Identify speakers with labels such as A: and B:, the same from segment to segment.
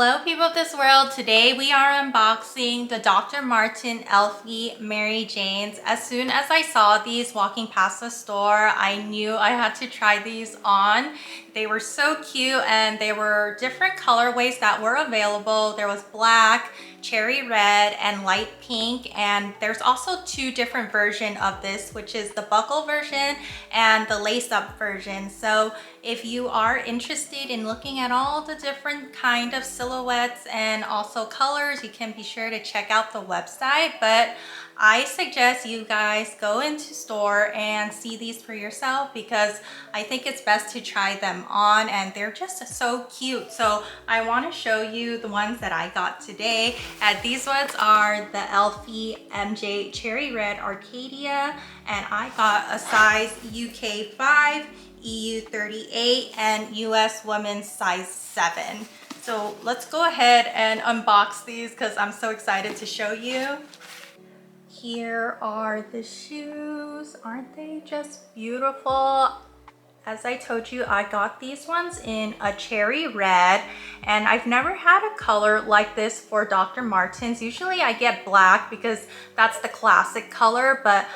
A: Hello people of this world. Today we are unboxing the Dr. Martens Elphie Mary Janes. As soon as I saw these walking past the store, I knew I had to try these on. They were so cute and they were different colorways that were available. There was black, cherry red, and light pink, and there's also two different versions of this, which is the buckle version and the lace-up version. So if you are interested in looking at all the different kind of silhouettes and also colors, you can be sure to check out the website. But I suggest you guys go into store and see these for yourself, because I think it's best to try them on and they're just so cute. So I want to show you the ones that I got today. And these ones are the Elphie MJ Cherry Red Arcadia, and I got a size UK 5, EU 38, and US women's size 7. So let's go ahead and unbox these because I'm so excited to show you. Here are the shoes. Aren't they just beautiful? As I told you, I got these ones in a cherry red, and I've never had a color like this for Dr. Martens. Usually I get black because that's the classic color, but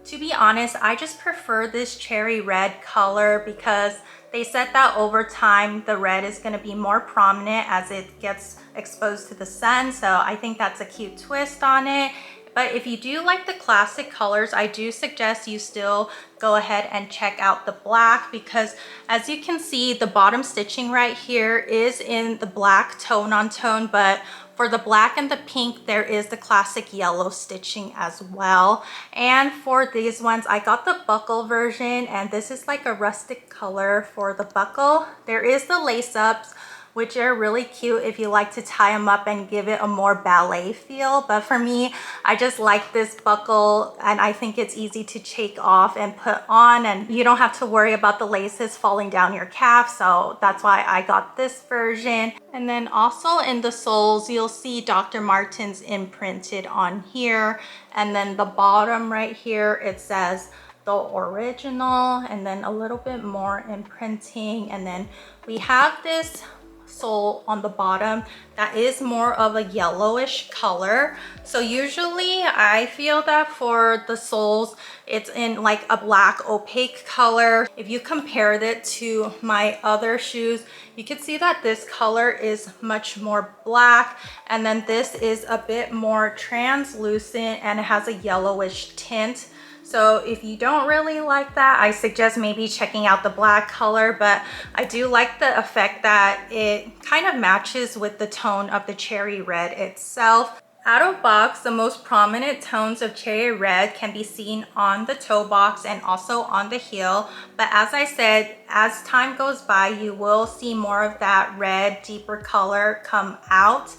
A: to be honest, I just prefer this cherry red color because they said that over time the red is going to be more prominent as it gets exposed to the sun. So I think that's a cute twist on it. But if you do like the classic colors, I do suggest you still go ahead and check out the black, because as you can see, the bottom stitching right here is in the black tone on tone, but for the black and the pink, there is the classic yellow stitching as well. And for these ones, I got the buckle version, and this is like a rustic color for the buckle. There is the lace ups, which are really cute if you like to tie them up and give it a more ballet feel. But for me, I just like this buckle, and I think it's easy to take off and put on, and you don't have to worry about the laces falling down your calf. So that's why I got this version. And then also in the soles, you'll see Dr. Martens imprinted on here. And then the bottom right here, it says the original, and then a little bit more imprinting. And then we have this sole on the bottom that is more of a yellowish color. So usually I feel that for the soles, it's in like a black opaque color. If you compared it to my other shoes, you can see that this color is much more black, and then this is a bit more translucent and it has a yellowish tint. So if you don't really like that, I suggest maybe checking out the black color, but I do like the effect that it kind of matches with the tone of the cherry red itself. Out of box, the most prominent tones of cherry red can be seen on the toe box and also on the heel. But as I said, as time goes by, you will see more of that red, deeper color come out.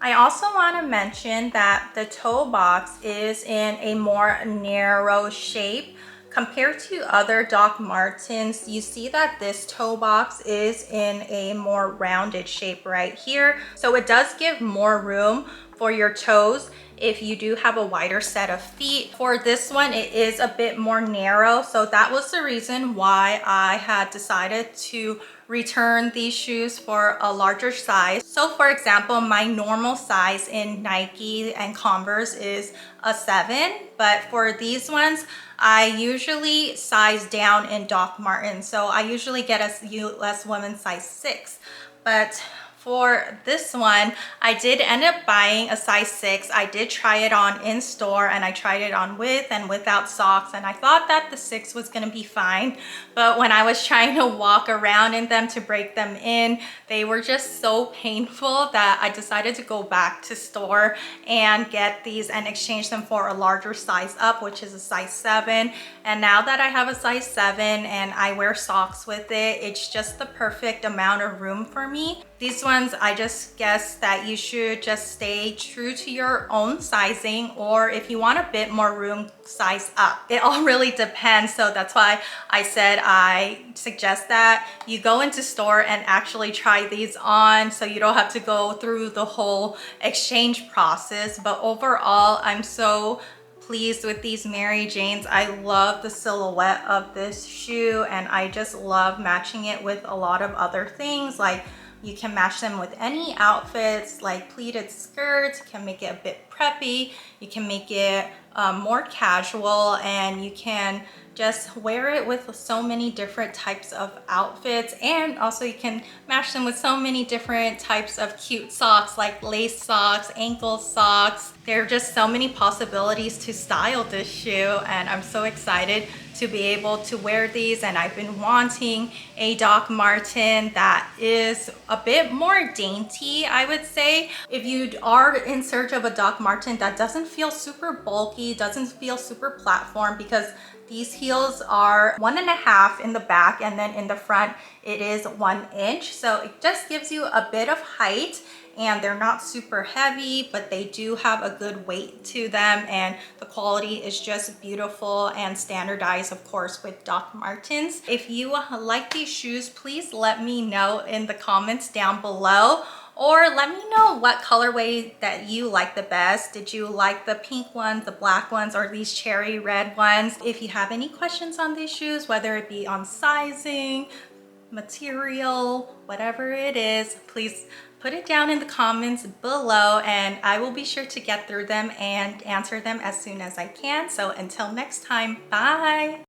A: I also want to mention that the toe box is in a more narrow shape. Compared to other Doc Martens, you see that this toe box is in a more rounded shape right here. So it does give more room for your toes if you do have a wider set of feet. For this one, it is a bit more narrow. So that was the reason why I had decided to return these shoes for a larger size. So for example, my normal size in Nike and Converse is a 7, but for these ones, I usually size down in Doc Martens. So I usually get a US women's size 6. But for this one, I did end up buying a size 6. I did try it on in store, and I tried it on with and without socks, and I thought that the 6 was gonna be fine. But when I was trying to walk around in them to break them in, they were just so painful that I decided to go back to store and get these and exchange them for a larger size up, which is a size 7. And now that I have a size 7 and I wear socks with it, it's just the perfect amount of room for me. These ones, I just guess that you should just stay true to your own sizing, or if you want a bit more room, size up. It all really depends. So that's why I said I suggest that you go into store and actually try these on, so you don't have to go through the whole exchange process. But overall, I'm so pleased with these Mary Janes. I love the silhouette of this shoe, and I just love matching it with a lot of other things like You can match them with any outfits like pleated skirts. You can make it a bit preppy. You can make it more casual, and you can just wear it with so many different types of outfits. And also you can match them with so many different types of cute socks, like lace socks, ankle socks. There are just so many possibilities to style this shoe, and I'm so excited to be able to wear these. And I've been wanting a Doc Marten that is a bit more dainty, I would say. If you are in search of a Doc Marten that doesn't feel super bulky, doesn't feel super platform, because these heels are 1.5 in the back, and then in the front it is 1 inch. So it just gives you a bit of height, and they're not super heavy, but they do have a good weight to them, and the quality is just beautiful and standardized, of course, with Doc Martens. If you like these shoes, please let me know in the comments down below, or let me know what colorway that you like the best. Did you like the pink ones, the black ones, or these cherry red ones? If you have any questions on these shoes, whether it be on sizing, material, whatever it is, please put it down in the comments below, and I will be sure to get through them and answer them as soon as I can. So until next time, bye.